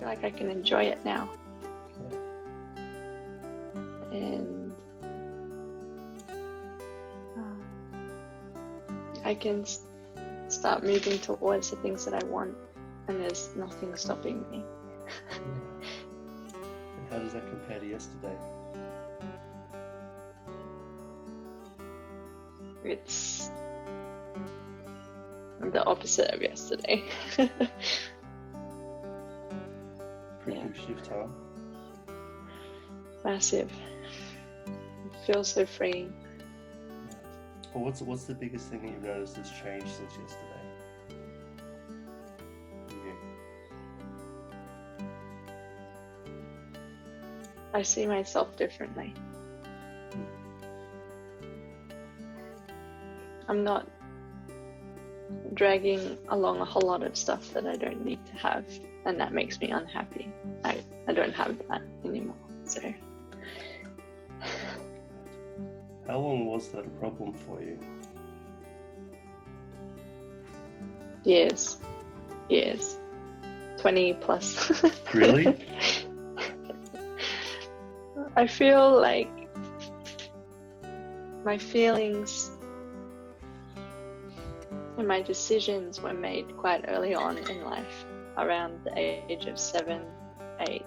feel like I can enjoy it now. And I can start moving towards the things that I want, and there's nothing stopping me. And how does that compare to yesterday? It's the opposite of yesterday. Pretty big shift, huh? Massive. It feels so freeing. Well, what's the biggest thing that you've noticed has changed since yesterday? I see myself differently. I'm not dragging along a whole lot of stuff that I don't need to have, and that makes me unhappy. I don't have that anymore. So how long was that a problem for you? Years. 20 plus. Really? I feel like my feelings and my decisions were made quite early on in life, around the age of 7, 8.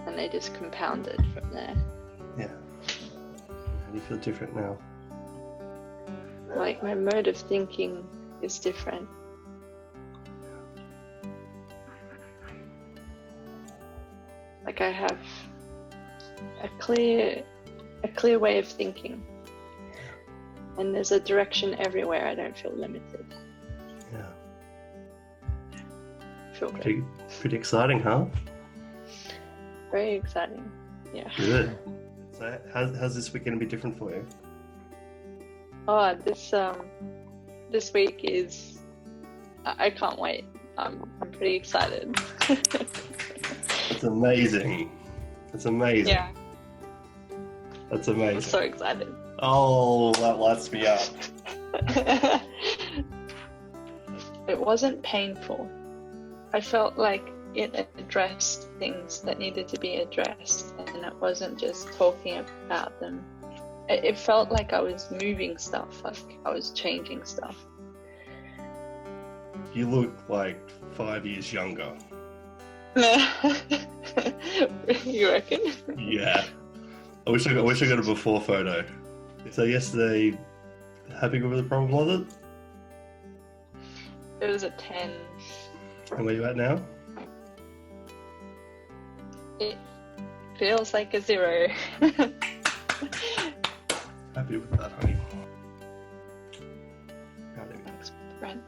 And they just compounded from there. Yeah. How do you feel different now? Like my mode of thinking is different. Like I have a clear way of thinking. And there's a direction everywhere. I don't feel limited. Yeah. Feel great. Pretty exciting, huh? Very exciting. Yeah. Good. So how's this week going to be different for you? Oh, this week is, I can't wait. I'm pretty excited. It's amazing. It's amazing. Yeah. That's amazing. I'm so excited. Oh, that lights me up. It wasn't painful. I felt like it addressed things that needed to be addressed, and it wasn't just talking about them. It felt like I was moving stuff, like I was changing stuff. You look like 5 years younger. You reckon? Yeah. I wish I got a before photo. So yesterday, happy with the problem, was it? It was a 10. And where you at now? It feels like a 0. Happy with that, honey. Thanks, Brent.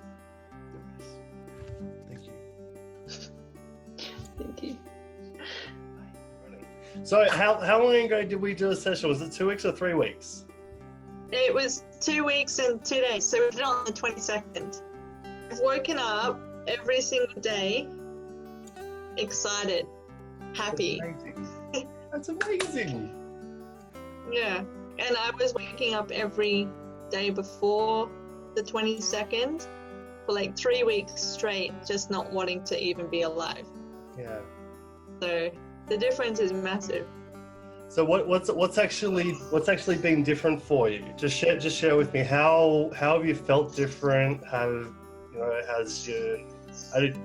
Thank you. Thank you. So how long ago did we do a session? Was it 2 weeks or 3 weeks? It was 2 weeks and 2 days, so we did it on the 22nd. I've woken up every single day excited, happy. That's amazing. Yeah, and I was waking up every day before the 22nd for like 3 weeks straight, just not wanting to even be alive. Yeah. So the difference is massive. So what's actually been different for you? Just share with me how have you felt different?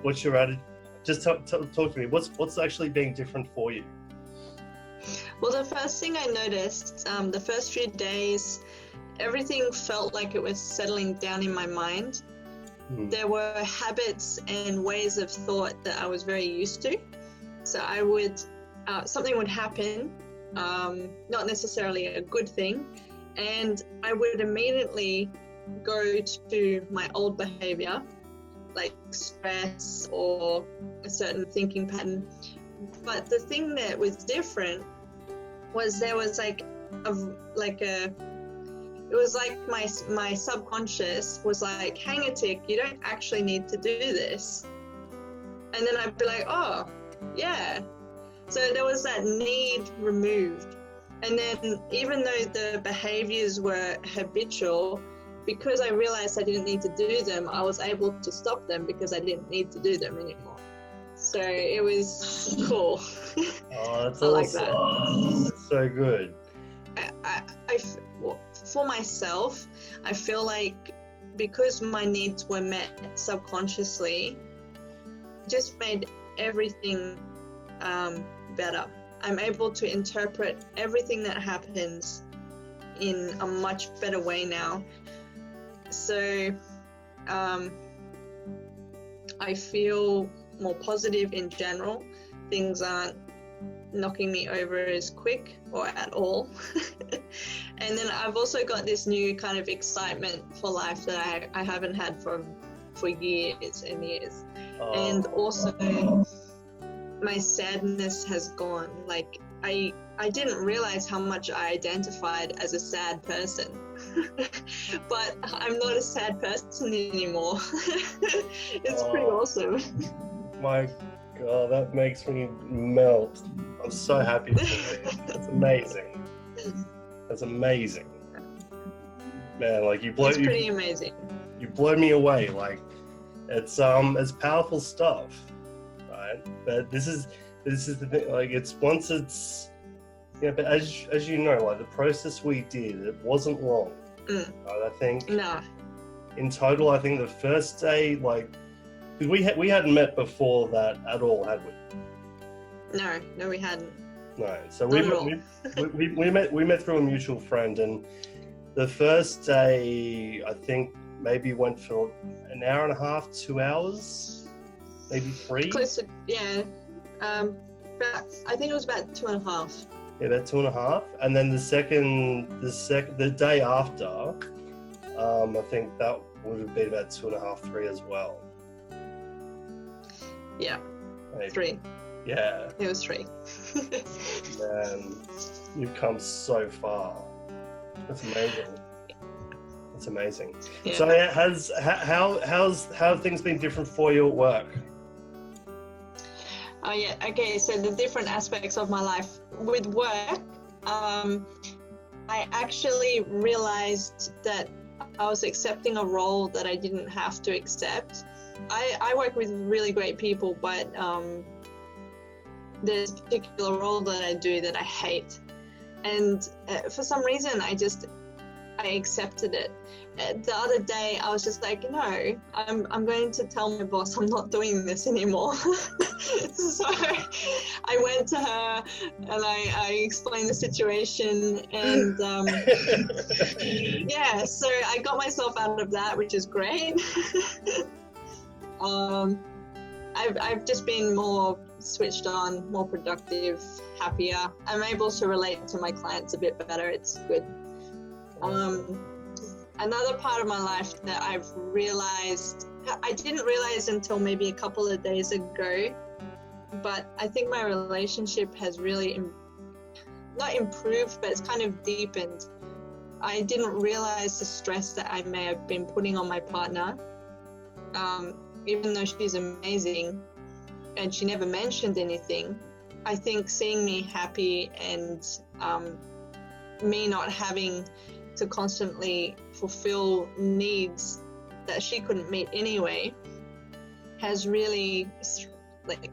What's your attitude? Just talk to me. What's actually being different for you? Well, the first thing I noticed, the first few days, everything felt like it was settling down in my mind. There were habits and ways of thought that I was very used to. So I would, something would happen, not necessarily a good thing, and I would immediately go to my old behavior, like stress or a certain thinking pattern. But the thing that was different was there was it was like my subconscious was like, hang a tick, you don't actually need to do this. And then I'd be like, oh, yeah. So there was that need removed. And then even though the behaviors were habitual, because I realized I didn't need to do them, I was able to stop them because I didn't need to do them anymore. So it was cool. Oh, that's I awesome. like that. That's so good. Well, for myself, I feel like because my needs were met subconsciously, just made everything better. I'm able to interpret everything that happens in a much better way now. So I feel more positive in general. Things aren't knocking me over as quick or at all. And then I've also got this new kind of excitement for life that I haven't had for years and years. Oh. And also my sadness has gone. Like I didn't realize how much I identified as a sad person. But I'm not a sad person anymore. It's pretty awesome. My God, that makes me melt. I'm so happy for you. That's amazing. That's amazing. Man, like It's pretty amazing. You blow me away. Like it's powerful stuff, right? But this is the thing. Like but as you know, like the process we did, it wasn't long. Right? I think in total, I think the first day, like, because we hadn't met before that at all, had we? No, we hadn't. No, so we met through a mutual friend, and the first day I think maybe went for an hour and a half, 2 hours, maybe 3. Close to, yeah. But I think it was about 2.5. Yeah, about 2.5, and then the day after, I think that would have been about 2.5, 3 as well. Yeah, maybe. 3. Yeah. It was 3. Man, you've come so far. That's amazing. That's amazing. Yeah. So how have things been different for you at work? Oh yeah, okay, so the different aspects of my life. With work, I actually realized that I was accepting a role that I didn't have to accept. I work with really great people, but there's a particular role that I do that I hate. And for some reason, I accepted it. The other day, I was just like, no, I'm going to tell my boss I'm not doing this anymore. So I went to her and I explained the situation, and yeah, so I got myself out of that, which is great. I've just been more switched on, more productive, happier. I'm able to relate to my clients a bit better. It's good. Another part of my life that I've realized, I didn't realize until maybe a couple of days ago, but I think my relationship has really not improved, but it's kind of deepened. I didn't realize the stress that I may have been putting on my partner, even though she's amazing and she never mentioned anything. I think seeing me happy and me not having to constantly fulfill needs that she couldn't meet anyway has really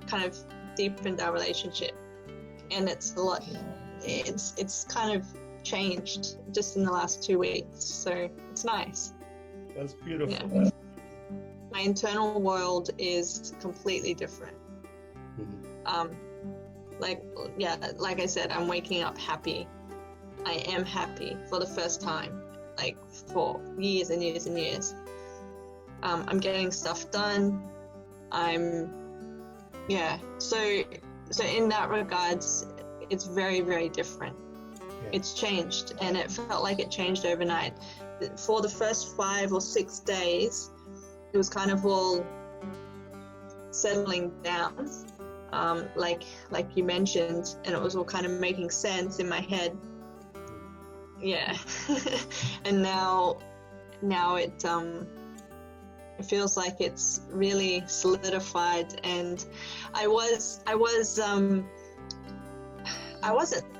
kind of deepened our relationship. And it's kind of changed just in the last 2 weeks, so it's nice. That's beautiful. Yeah. My internal world is completely different. Mm-hmm. Like I said, I'm waking up happy. I am happy for the first time, like for years and years and years. I'm getting stuff done. So in that regards, it's very, very different. Yeah. It's changed, and it felt like it changed overnight. For the first 5 or 6 days, it was kind of all settling down, like you mentioned, and it was all kind of making sense in my head. Yeah. And now it feels like it's really solidified, and I wasn't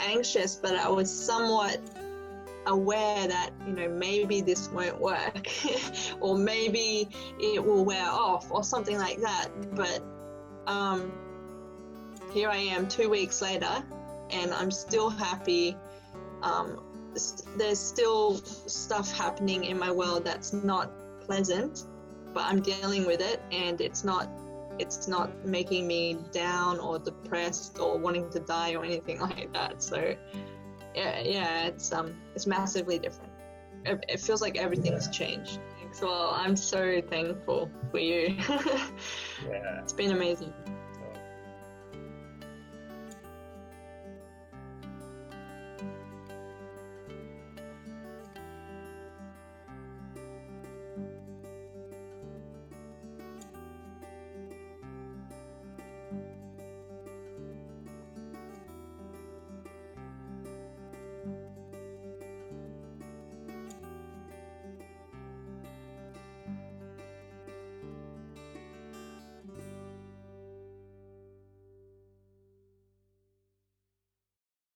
anxious, but I was somewhat aware that, you know, maybe this won't work or maybe it will wear off or something like that. But here I am 2 weeks later and I'm still happy. There's still stuff happening in my world that's not pleasant, but I'm dealing with it, and it's not making me down or depressed or wanting to die or anything like that. So yeah, it's massively different. It feels like everything's changed. So I'm so thankful for you. Yeah, it's been amazing.